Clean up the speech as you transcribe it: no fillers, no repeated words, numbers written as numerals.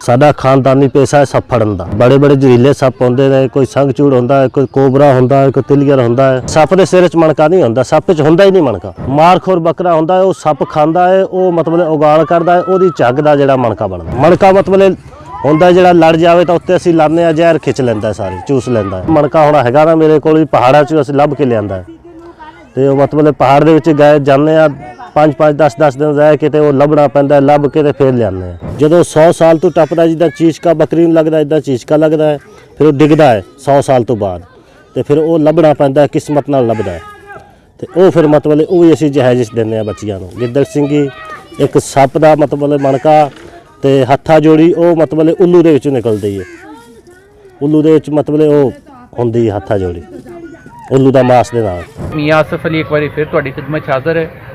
ਸਾਡਾ ਖਾਨਦਾਨੀ पेशा है सप फड़न ਦਾ। बड़े बड़े ਜ਼ਹਿਰੀਲੇ ਸੱਪ ਹੁੰਦੇ ਨੇ, ਕੋਈ ਸੰਘ ਚੂੜ ਹੁੰਦਾ ਹੈ, ਕੋਈ ਕੋਬਰਾ ਹੁੰਦਾ ਹੈ, ਕੋਈ ਤਿਲੀਅਰ ਹੁੰਦਾ ਹੈ। ਸੱਪ ਦੇ ਸਿਰ 'ਚ ਮਣਕਾ ਨਹੀਂ ਹੁੰਦਾ, ਸੱਪ 'ਚ ਹੁੰਦਾ ਹੀ ਨਹੀਂ ਮਣਕਾ। ਮਾਰਖੋਰ ਬੱਕਰਾ ਹੁੰਦਾ ਹੈ, ਉਹ ਸੱਪ ਖਾਂਦਾ ਹੈ, ਉਹ ਮਤਲਬ ਉਗਾਲ ਕਰਦਾ ਹੈ, ਉਹਦੀ ਝੱਗ ਦਾ ਜਿਹੜਾ ਮਣਕਾ ਬਣਦਾ। ਮਣਕਾ ਮਤਲਬ ਹੁੰਦਾ ਜਿਹੜਾ ਲੜ ਜਾਵੇ ਤਾਂ ਉੱਤੇ ਅਸੀਂ ਲਾਉਂਦੇ ਹਾਂ, ਜ਼ਹਿਰ ਖਿੱਚ ਲੈਂਦਾ ਸਾਰੀ, ਚੂਸ ਲੈਂਦਾ। ਮਣਕਾ ਹੁਣ ਹੈਗਾ ਨਾ ਮੇਰੇ ਕੋਲ ਵੀ, ਪਹਾੜਾਂ 'ਚ ਅਸੀਂ ਲੱਭ ਕੇ ਲਿਆਂਦਾ ਤੇ ਉਹ ਮਤਲਬ ਪਹਾੜ ਦੇ ਵਿੱਚ ਗਏ ਜਾਂਦੇ ਆ, 5-5 10-10 दिन रह के तो लभना पैंदा, लभ के तो फिर लियाने। जो 100 साल तो टपदा जिदा चीचका बकरी नूं लगदा, इदा चीचका लगदा है, फिर वो डिगदा है 100 साल तो बाद, तो फिर वो लभना पैंदा, किस्मत नाल लभदा है। तो वो फिर मतलब वो भी असीं जहाज़ दिंदे आ बच्चियां नूं। गिद्दड़ सिंगी एक सप दा मतलब मणका ते हत्था जोड़ी, वो मतलब उल्लू दे विचों निकलदी है। उल्लू दे विच मतलब वो हुंदी है हत्था जोड़ी, उल्लू दा मास दे नाल। मियां आसिफ अली एक बार फिर तुहाडी खिदमत हाज़र है।